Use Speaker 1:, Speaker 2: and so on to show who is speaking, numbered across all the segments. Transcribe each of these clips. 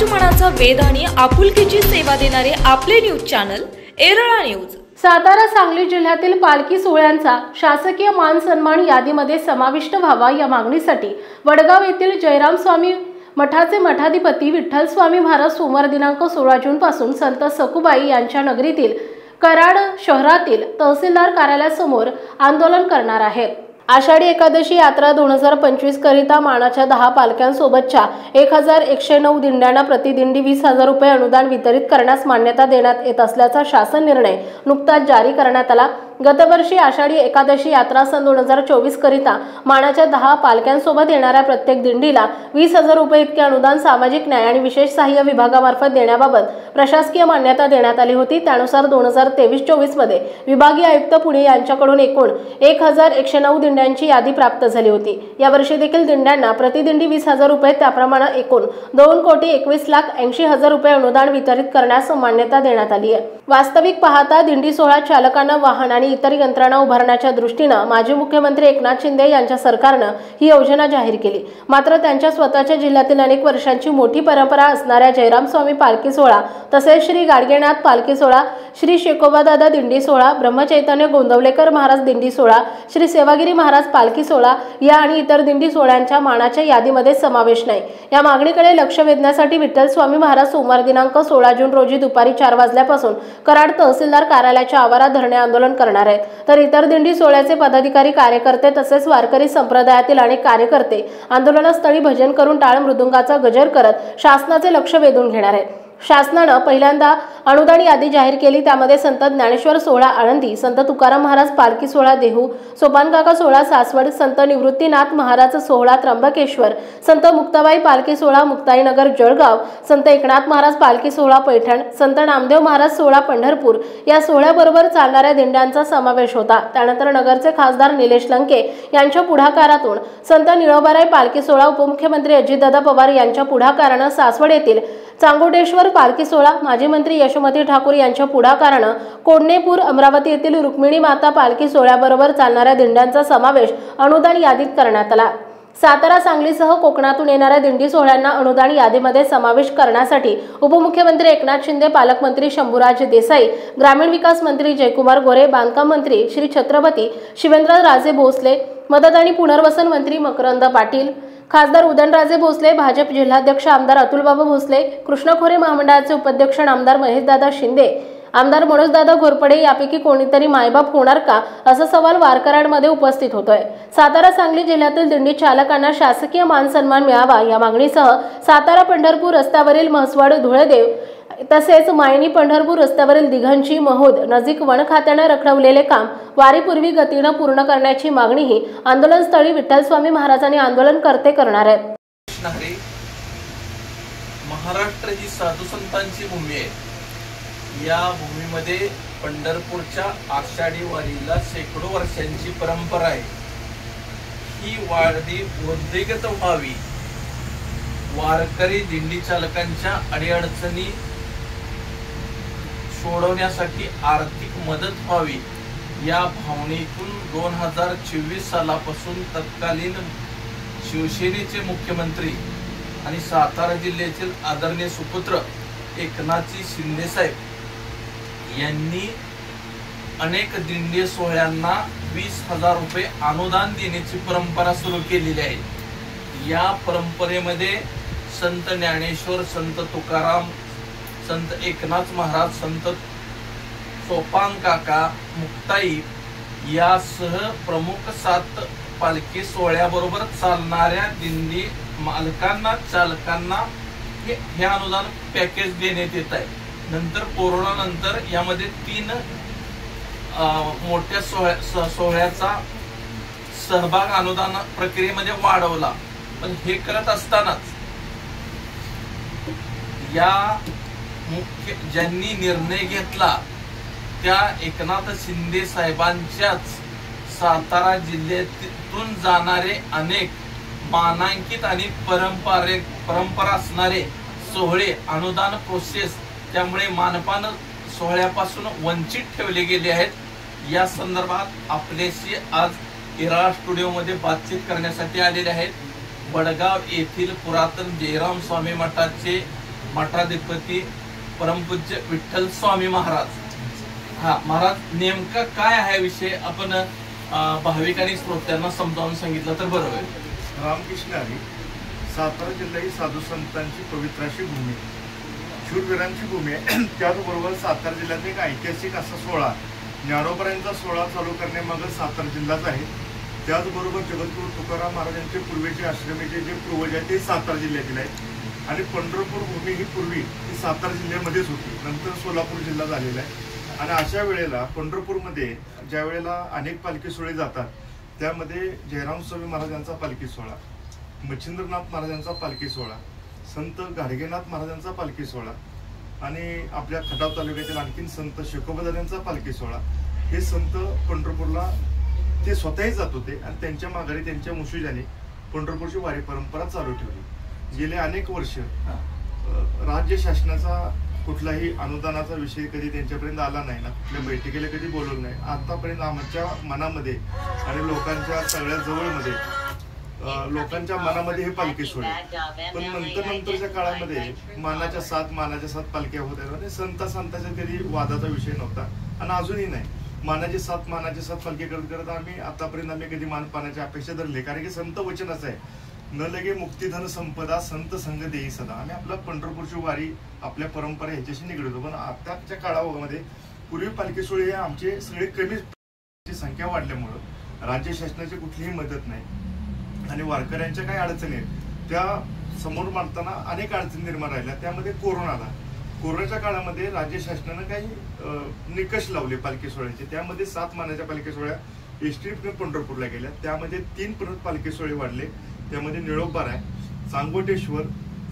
Speaker 1: मराठमोळ्याचा वेध आणि आपुलकीची सेवा देणारे आपले news channel Erala news.
Speaker 2: Satara Sangli जिल्ह्यातील पालखी सोहळ्यांचा शासकीय मान सन्मान यादीमध्ये समाविष्ट व्हावा या मागणीसाठी वडगाव येथील जयराम स्वामी मठाचे मठाधिपती विठ्ठल स्वामी महाराज सोमवार दिनांक 16 जून पासून संत सकुबाई यांच्या नगरीतील कराड शहरातील तहसीलदार कार्यालयासमोर आंदोलन करणार आहेत। आषाढी एकादशी यात्रा 2025 करिता मानाच्या 10 पालख्यांसोबतच्या 1109 दिंड्यांना प्रतिदिंडी 20,000 रुपये अनुदान वितरित करण्यास मान्यता देण्यात येत असल्याचा शासन निर्णय नुकताच जारी करण्यात आला। गतवर्षी आषाढी एकादशी यात्रा सन 2024 करिता मानाच्या 10 पालख्यांसोबत येणाऱ्या प्रत्येक दिंडीला 20,000 रुपये इतके अनुदान सामाजिक न्याय आणि विशेष सहाय्य विभागामार्फत देण्याबाबत प्रशासकीय मान्यता देण्यात आली होती। त्यानुसार 2023-24 मध्ये विभागीय आयुक्त पुणे यांच्याकडून एकूण 1109 दिंड्यांची यादी प्राप्त झाली होती। यावर्षी देखील दिंड्यांना प्रतिदिंडी 20,000 रुपये त्याप्रमाणे एकूण 2,21,80,000 रुपये अनुदान वितरित करण्यास मान्यता देण्यात आली आहे। वास्तविक पाहता दिंडी सोहळा चालकांना वाहन आणि इतर यंत्रणा उभारण्याच्या दृष्टीने माजी मुख्यमंत्री एकनाथ शिंदे यांच्या सरकारने ही योजना जाहीर केली। मात्र त्यांच्या स्वतःच्या जिल्ह्यातील अनेक वर्षांची मोठी परंपरा असणाऱ्या जयराम स्वामी पालखी सोहळा तसेच श्री गाडगेनाथ पालखी सोहळा, श्री शेकोबादादा दिंडी सोहळा, ब्रह्मचैतन्य गोंदवलेकर महाराज दिंडी सोहळा, श्री सेवागिरी महाराज पालखी सोहळा या आणि इतर दिंडी सोहळ्यांच्या मानाच्या यादीमध्ये समावेश नाही। या मागणीकडे लक्ष वेधण्यासाठी विठ्ठल स्वामी महाराज सोमवार दिनांक 16 जून रोजी दुपारी 4 वाजल्यापासून कराड तहसीलदार कार्यालयाच्या आवारात धरणे आंदोलन करणार आहेत। तर इतर दिंडी सोहळ्याचे पदाधिकारी, कार्यकर्ते तसेच वारकरी संप्रदायातील अनेक कार्यकर्ते आंदोलनस्थळी भजन करून टाळ मृदुंगाचा गजर करत शासनाचे लक्ष वेधून घेणार आहेत। शासनाने पहिल्यांदा अनुदान यादी जाहीर केली। त्यामध्ये संत ज्ञानेश्वर सोहळा आळंदी, संत तुकाराम महाराज पालखी सोहळा देहू, सोपानकाका सोहळा सासवड, संत निवृत्तीनाथ महाराज सोहळा त्र्यंबकेश्वर, संत मुक्ताबाई पालखी सोहळा मुक्ताईनगर जळगाव, संत एकनाथ महाराज पालखी सोहळा पैठण, संत नामदेव महाराज सोहळा पंढरपूर या सोहळ्याबरोबर चालणाऱ्या दिंड्यांचा समावेश होता। त्यानंतर नगरचे खासदार निलेश लंके यांच्या पुढाकारातून संत निळोबाराय पालखी सोहळा, उपमुख्यमंत्री अजितदादा पवार यांच्या पुढाकाराने सासवड येथील चांगोटेश्वर पालखी सोहळा, माजी मंत्री यशोमती ठाकूर यांच्या पुढाकाराने कोडणेपूर अमरावती येथील रुक्मिणी माता पालखी सोहळ्याबरोबर चालणाऱ्या दिंड्यांचा समावेश अनुदान यादीत करण्यात आला। सातारा सांगलीसह कोकणातून येणाऱ्या दिंडी सोहळ्यांना अनुदान यादीमध्ये समावेश करण्यासाठी उपमुख्यमंत्री एकनाथ शिंदे, पालकमंत्री शंभूराज देसाई, ग्रामीण विकास मंत्री जयकुमार गोरे, बांधकाम मंत्री श्री छत्रपती शिवेंद्रराजे भोसले, मदत आणि पुनर्वसन मंत्री मकरंद पाटील, खासदार उदयनराजे भोसले, भाजप जिल्हाध्यक्ष आमदार अतुलबाबा भोसले, कृष्ण खोरे महामंडळाचे उपाध्यक्ष आमदार महेशदादा शिंदे, आमदार मनोजदादा घोरपडे यापैकी कोणीतरी मायबाप होणार का असा सवाल वारकऱ्यांमध्ये उपस्थित होतोय। सातारा सांगली जिल्ह्यातील दिंडी चालकांना शासकीय मान सन्मान मिळावा या मागणीसह सातारा पंढरपूर रस्त्यावरील म्हसवड धुळेदेव तसेच मायनी पंढरपूर रस्त्यावरील दिघंची महोद नजीक वन खात्याने रखडवलेले काम वारीपूर्वी गतीने पूर्ण करण्याची मागणीही आंदोलनस्थळी विठ्ठल स्वामी महाराजांनी आंदोलनकर्ते करणार आहेत।
Speaker 3: महाराष्ट्र ही साधू संतांची भूमी आहे। या भूमीमध्ये पंढरपूरच्या आषाढी वारीला शेकडो वर्षांची परंपरा आहे। ही वारी वृद्धिगत व्हावी, वारकरी दिंडी चालकांच्या अडीअडचणी सोडवण्यासाठी आर्थिक मदत व्हावी या भावनेतून 2024 सालापासून तत्कालीन शिवसेनेचे मुख्यमंत्री आणि सातारा जिल्ह्यातील आदरणीय सुपुत्र एकनाथजी शिंदे साहेब यांनी अनेक दिंडी सोहळ्यांना 20,000 रुपये अनुदान देण्याची परंपरा सुरू केलेली आहे। या परंपरेमध्ये संत ज्ञानेश्वर, संत तुकाराम, संत एकनाथ महाराज, संत सोपानकाका, मुक्ताई यासह प्रमुख 7 पालखी सोहळ्याबरोबर चालणाऱ्या दिंडी मालकांना, चालकांना हे अनुदान पॅकेज देण्यात येत आहे। नंतर कोरोना नंतर यामध्ये 3 मोठ्या सोहळ्याचा सहभाग अनुदान प्रक्रियेमध्ये वाढवला। पण हे करत असतानाच या ज्यांनी निर्णय घेतला त्या एकनाथ शिंदे साहेबांच्याच सातारा जिल्ह्यातून जाणारे अनेक मानांकित आणि परंपरा असणारे सोहळे अनुदान प्रोसेस त्यामुळे मानपान सोहळ्यापासून वंचित ठेवले गेले आहेत। या संदर्भात आपल्याशी आज एरळा स्टुडिओमध्ये बातचीत करण्यासाठी आलेले आहेत वडगाव येथील पुरातन जयराम स्वामी मठाचे मठाधिपती परमपूज्य विठ्ठल स्वामी महाराज। हा महाराज, नेमका काय आहे विषय आपण भाविक आणि श्रोत्यांना समजावून सांगितलं तर बरं होईल।
Speaker 4: रामकृष्ण हरी, सातारा जिल्हा ही साधू संतांची पवित्र अशी भूमी, शूरवीरांची भूमी आहे। त्याचबरोबर सातारा जिल्ह्यात एक ऐतिहासिक असा सोहळा, ज्ञानोबांचा सोहळा चालू करण्यामागे सातारा जिल्हाच आहे। त्याचबरोबर जगद्गुरू तुकाराम महाराजांचे पूर्वेचे आश्रमीचे जे पूर्वज आहेत ते सातारा जिल्ह्यातील आहेत आणि पंढरपूर भूमी ही पूर्वी ही सातारा जिल्ह्यामध्येच होती, नंतर सोलापूर जिल्हा झालेला आहे। आणि अशा वेळेला पंढरपूरमध्ये ज्या वेळेला अनेक पालखी सोहळे जातात, त्यामध्ये जयराम स्वामी महाराजांचा पालखी सोहळा, मच्छिंद्रनाथ महाराजांचा पालखी सोहळा, संत गाडगेनाथ महाराजांचा पालखी सोहळा आणि आपल्या खटाव तालुक्यातील आणखीन संत शेकोबादारांचा पालखी सोहळा, हे संत पंढरपूरला ते स्वतःही जात होते आणि त्यांच्या माघारी त्यांच्या मुशीजाने पंढरपूरची वारी परंपरा चालू ठेवली। गेले अनेक वर्ष राज्य शासनाचा कुठलाही अनुदानाचा विषय कधी त्यांच्यापर्यंत आला नाही ना, कुठल्या बैठकीला कधी बोलवलं नाही। आतापर्यंत आमच्या मनामध्ये आणि लोकांच्या सगळ्या जवळमध्ये लोकांच्या मनामध्ये हे पालखी सोहळे, पण नंतरच्या काळामध्ये मानाच्या सात पालख्या होत्या आणि संतांचा कधी वादाचा विषय नव्हता आणि अजूनही नाही। मानाचे सात पालखी करत आम्ही आतापर्यंत कधी मानपानाची अपेक्षा धरली, कारण की संत वचन असं आहे, न लगे मुक्तीधन संपदा संत संग देई सदा। आम्ही आपला पंढरपूरची वारी आपल्या परंपरा ह्याच्याशी निगडतो, पण आताच्या काळामध्ये पूर्वी पालखी सोहळे हे आमचे सगळे कमी संख्या वाढल्यामुळं राज्य शासनाची कुठलीही मदत नाही आणि वारकऱ्यांच्या काही अडचणी आहेत त्या समोर मांडताना अनेक अडचणी निर्माण राहिल्या। त्यामध्ये कोरोनाच्या काळामध्ये राज्य शासनानं काही निकष लावले पालखी सोहळ्याचे, त्यामध्ये 7 मानाच्या पालखी सोहळ्या एसटी पंढरपूरला गेल्या, त्यामध्ये 3 परत पालखी सोहळे वाढले। त्यामध्ये निळोबार आहे, चांगोटेश्वर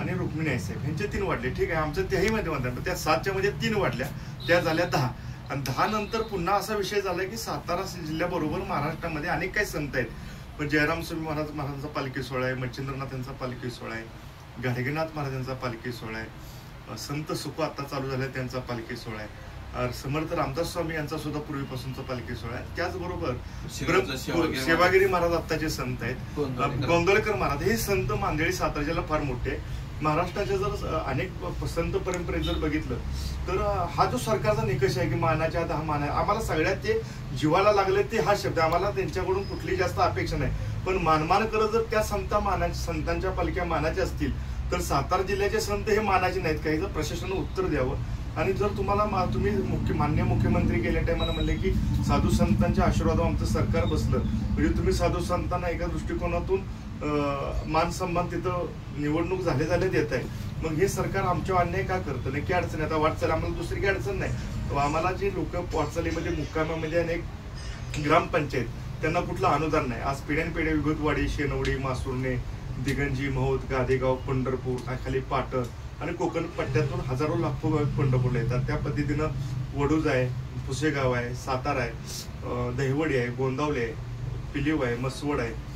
Speaker 4: आणि रुक्मिणी आई साहेब यांचे 3 वाढले। ठीक आहे, आमचं त्याही मध्ये म्हणतात, त्या 7च्या मध्ये 3 वाढल्या, त्या झाल्या 10 आणि 10 नंतर पुन्हा असा विषय झाला की सातारा जिल्ह्याबरोबर महाराष्ट्रामध्ये अनेक काही संत आहेत, पण जयराम स्वामी महाराजांचा पालखी सोहळा आहे, मच्छिंद्रनाथ यांचा पालखी सोहळा आहे, गाडगेनाथ महाराजांचा पालखी सोहळा आहे, संत सुख आता चालू झाले त्यांचा पालखी सोहळा आहे, समर्थ रामदास स्वामी यांचा सुद्धा पूर्वीपासूनचा पालखी सोहळा आहे। त्याचबरोबर सेवागिरी महाराज आत्ताचे संत आहेत, गोंदवलेकर महाराज हे संत मांदेळी सातारा जिल्हा फार मोठे आहे। महाराष्ट्राच्या जर अनेक संत परंपरेत जर बघितलं तर हा जो सरकारचा निकष आहे की मानाच्या 10 मान, आम्हाला सगळ्यात ते जीवाला लागले ते हा शब्द, आम्हाला त्यांच्याकडून कुठली जास्त अपेक्षा नाही, पण मानमान करत जर त्या संतांच्या पालख्या मानाच्या असतील तर सातारा जिल्ह्याचे संत हे मानाचे नाहीत काही, जर प्रशासनानं उत्तर द्यावं। आणि जर तुम्हाला तुम्ही माननीय मुख्यमंत्री गेल्या टायमाला म्हणले की साधू संतांच्या आशीर्वादावर आमचं सरकार बसलं, म्हणजे तुम्ही साधू संतांना एका दृष्टिकोनातून मान सन्मान तिथं निवडणूक झाल्या देत आहे, मग हे सरकार आमच्या अन्याय का करतं? नक्की अडचण आहे, आता वाटचाल आम्हाला दुसरी काही अडचण नाही, आम्हाला जे लोक वाटचालीमध्ये मुक्कामामध्ये अनेक ग्रामपंचायत त्यांना कुठलं अनुदान नाही। आज पिढ्यानपिढ्या विगतवाडी, शेनवडी, मासुर्णे, दिगंजी, महोद, गादेगाव, पंढरपूर, खाली पाटण आणि कोकण पट्ट्यातून हजारो लाखो पंढरपूरला येतात। त्या पद्धतीनं वडूज आहे, पुसेगाव आहे, सातारा आहे, दहिवडी आहे, गोंदावले आहे, पिलीव आहे, मसवड आहे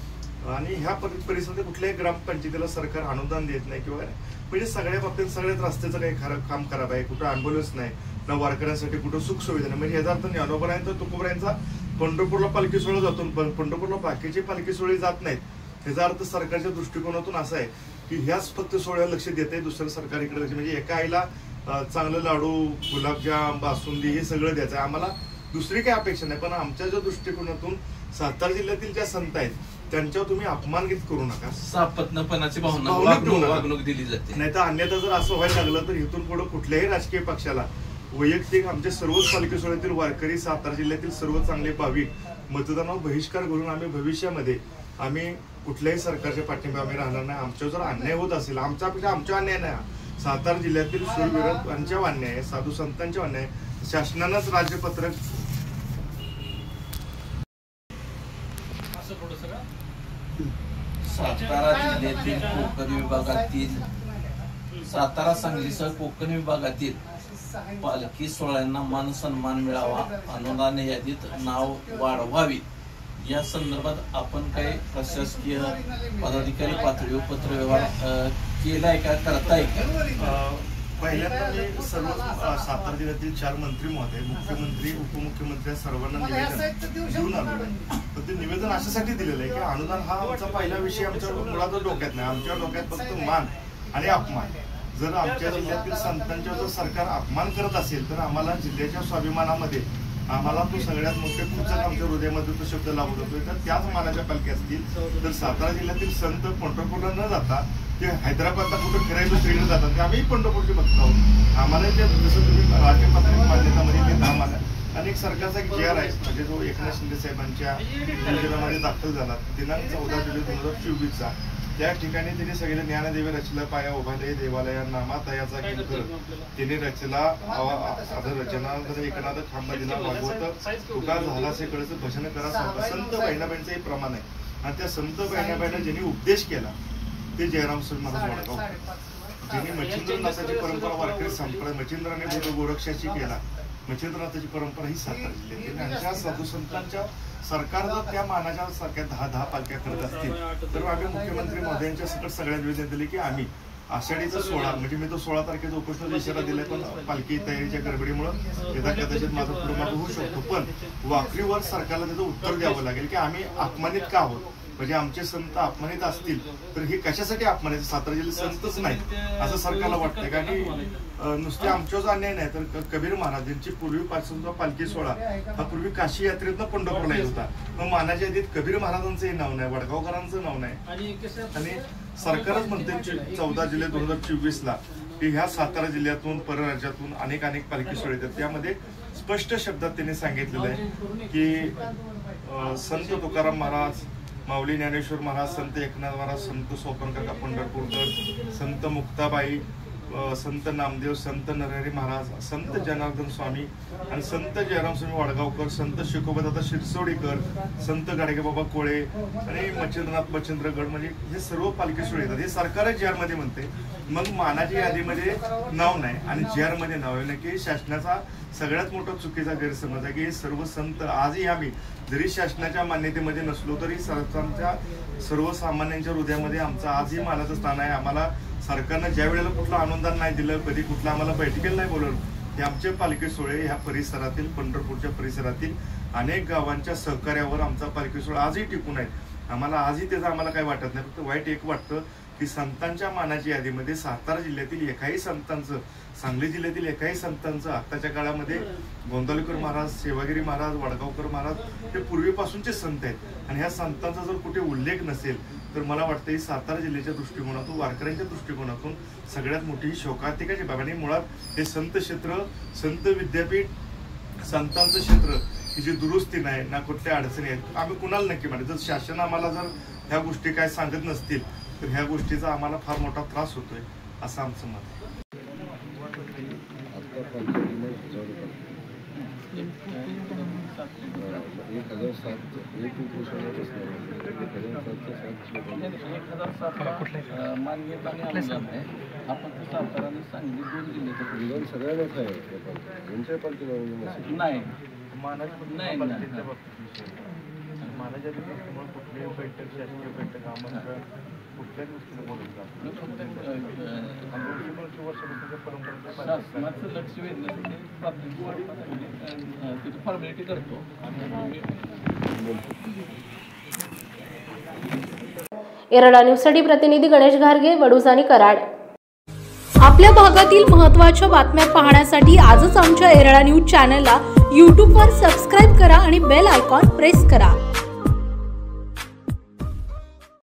Speaker 4: आणि ह्या परिसरात कुठल्याही ग्रामपंचायतीला सरकार अनुदान देत नाही किंवा म्हणजे सगळ्या बाबतीत सगळ्याच रस्त्याचं काही काम खराब आहे, कुठं ॲम्ब्युलन्स नाही ना, वारकऱ्यांसाठी कुठं सुख सुविधा नाही। म्हणजे याचा अर्थ ज्ञानोबा आहे तर तुकोबरायांचा पंढरपूरला पालखी सोहळा जातो, पण पंढरपूरला बाकीचे पालखी सोहळे जात नाहीत। त्याचा अर्थ सरकारच्या दृष्टिकोनातून असा आहे की ह्याच फक्त सोहळ्याला लक्ष देत आहे, दुसरं सरकारकडे लक्ष, म्हणजे एका आईला चांगलं लाडू, गुलाबजाम, बासुंदी हे सगळं द्यायचं आहे, आम्हाला दुसरी काही अपेक्षा नाही। पण आमच्या ज्या दृष्टिकोनातून सातारा जिल्ह्यातील ज्या संत आहेत त्यांच्यावर तुम्ही अपमानगित करू नका,
Speaker 3: सापत्नपणाची भावना वागणूक दिली जाते,
Speaker 4: नाही तर अन्यथा जर असं व्हायला लागलं तर इथून पुढे कुठल्याही राजकीय पक्षाला वैयक्तिक आमच्या सर्वच पालखी सोहळ्यातील वारकरी, सातारा जिल्ह्यातील सर्व चांगले भाविक मतदानावर बहिष्कार करून आम्ही भविष्यामध्ये आम्ही कुठल्याही सरकारच्या पाठिंबा आम्ही राहणार नाही। आमच्यावर जर अन्याय होत असेल, आमच्या अन्याय नाही, सातारा जिल्ह्यातील शूरवीरांच्या अन्याय आहे, साधू संतांच्या अन्याय आहे, शासनानंच राज्यपत्रक
Speaker 3: सातारा जिल्ह्यातील कोकण विभागातील सातारा सांगलीसह कोकण विभागातील पालखी सोहळ्यांना मान सन्मान मिळावा, अनुदान यादीत नाव वाढवावी या संदर्भात आपण काही प्रशासकीय पदाधिकारी पातळीवर पत्रव्यवहार केलाय का, करताय का?
Speaker 4: पहिल्यांदा मी सर्व सातारा जिल्ह्यातील 4 मंत्री महोदय, मुख्यमंत्री, उपमुख्यमंत्री सर्वांना निवेदन देऊन आलेलं आहे। पण ते निवेदन अशासाठी दिलेलं आहे की अनुदान हा आमचा पहिला विषय आमच्या मुळातच डोक्यात नाही, आमच्या डोक्यात फक्त मान आणि अपमान जर आमच्या जिल्ह्यातील संतांच्या जर सरकार अपमान करत असेल तर आम्हाला जिल्ह्याच्या स्वाभिमानामध्ये आम्हाला तो सगळ्यात मोठे पुस्तक आमच्या हृदयामध्ये तो शब्द लागू होतोय. तर त्याच मानाच्या पालखी असतील तर सातारा जिल्ह्यातील संत पंढरपूरला न जाता ते हैदराबादला कुठं फिरायचं श्रीकडे जातात. आम्ही पंढरपूरचे भक्त आहोत. आम्हाला ते जसं तुम्ही राज्यपत्रित मान्यतामध्ये ते 10 माना आणि एक सरकारचा एक GR आहे म्हणजे जो एकनाथ शिंदे साहेबांच्या निवेदनामध्ये दाखल झाला दिनांक 14 जुलै 2024 त्या ठिकाणी त्यांनी सगळे ज्ञानदेवी रचला पाया उभाले देवालया नामातयाचा किंकर तिने रचला रचना एकनाथ खांबा दिला भागवत तुका झाला से कळचं भजन करा संत बहिणाबाईंचं हे प्रमाण आहे. आणि त्या संत बहिणाबाईंना ज्यांनी उपदेश केला ते जयराम स्वामी महाराज वडगाव, ज्यांनी मच्छिंद्रनाथाची परंपरा वारकरी संप्रदाय मच्छिंद्राने गोरक्षाची केला. मच्छिंद्रनाथाची परंपरा ही सातारा जिल्ह्यातील आणि त्या साधू संतांच्या सरकार जर त्या मानाच्या सारख्या 10 पालख्या करत असतील तर आम्ही मुख्यमंत्री महोदयांच्या सकट सगळ्या निवेदन दिले की आम्ही आषाढीचा 16 म्हणजे मी तो 16 तारखेचा उपोषणाचा इशारा दिलाय पण पालखी तयारीच्या गडबडीमुळे यदा कदाचित माझं पुढे मागं होऊ शकतो. पण वाखरीवर सरकारला त्याचं उत्तर द्यावं लागेल की आम्ही अपमानित का आहोत. म्हणजे आमचे संत अपमानित असतील तर हे कशासाठी अपमानित सातारा जिल्ह्यात संतच नाही असं सरकारला वाटतंय. कारण नुसते आमच्याच अन्याय नाही तर कबीर महाराज यांची पूर्वीपासूनचा पालखी सोहळा हा पूर्वी काशी यात्रेतनं पंढरपूरला येत होता. मग मानाच्या यादीत कबीर महाराजांचंही नाव नाही वडगावकरांचं नाव नाही आणि सरकारच म्हणते 14 जुलै 2024 की ह्या सातारा जिल्ह्यातून परराज्यातून अनेक पालखी सोहळे येतात. त्यामध्ये स्पष्ट शब्दात त्यांनी सांगितलेलं आहे की संत तुकाराम महाराज माऊली ज्ञानेश्वर महाराज संत एकनाथ महाराज संत सोपनकाका पंढरपूरकर संत मुक्ताबाई संत नामदेव संत नरहरी महाराज संत जनार्दन स्वामी आणि संत जयराम स्वामी वडगावकर संत शिकोबादादा शिरसोडीकर संत गाडगेबाबा कोळे आणि मच्छिंद्रनाथ मच्छिंद्रगड म्हणजे हे सर्व पालखी सोहळे येतात. हे सरकारच GR मध्ये म्हणते. मग मानाच्या यादीमध्ये नाव नाही आणि GR मध्ये नाव आहे. नक्की शासनाचा सगळ्यात मोठा चुकीचा गैरसमज आहे की हे सर्व संत आजही आम्ही जरी शासनाच्या मान्यतेमध्ये नसलो तरी सरकारच्या सर्वसामान्यांच्या हृदयामध्ये आमचं आजही मानाचं स्थान आहे. आम्हाला सरकारनं ज्या वेळेला कुठलं अनुदान नाही दिलं कधी कुठलं आम्हाला बैठकीला नाही बोलवलं हे आमचे पालखी सोहळे ह्या परिसरातील पंढरपूरच्या परिसरातील अनेक गावांच्या सहकार्यावर आमचा पालखी सोहळा आजही टिकून आहे. आम्हाला आजही त्याचं आम्हाला काही वाटत नाही. फक्त वाईट एक वाटतं की संतांच्या मानाच्या यादीमध्ये सातारा जिल्ह्यातील एकाही संतांचं सांगली जिल्ह्यातील एकाही संतांचं आत्ताच्या काळामध्ये गोंदावलेकर महाराज सेवागिरी महाराज वडगावकर महाराज हे पूर्वीपासूनचे संत आहेत आणि ह्या संतांचा जर कुठे उल्लेख नसेल तर मला वाटतं ही सातारा जिल्ह्याच्या दृष्टिकोनातून वारकऱ्यांच्या दृष्टिकोनातून सगळ्यात मोठी शोकांतिकाची बाब आणि मुळात हे संत क्षेत्र संत विद्यापीठ संतांचं क्षेत्र ही जी दुरुस्ती नाही ना कुठल्या अडचणी आहेत आम्ही कुणाला नक्की म्हणतो. जर शासन आम्हाला जर ह्या गोष्टी काय सांगत नसतील तर ह्या गोष्टीचा आम्हाला फार मोठा त्रास होतोय असं आमचं मत आहे. मानाच्या दृष्टीमुळे कुठलीही बैठक शासकीय बैठक आम्हाला कुठल्याच गोष्टीला बोलून शासनाचं लक्ष वेधण्यासाठी फॉर्मॅलिटी करतो.
Speaker 2: एरळा न्यूजसाठी प्रतिनिधी गणेश घारगे वडूज आणि कराड.
Speaker 1: आपल्या भागातील महत्त्वाच्या बातम्या पाहण्यासाठी आजच आमच्या एरळा न्यूज चॅनलला यूट्यूबवर सबस्क्राईब करा आणि बेल आयकॉन प्रेस करा.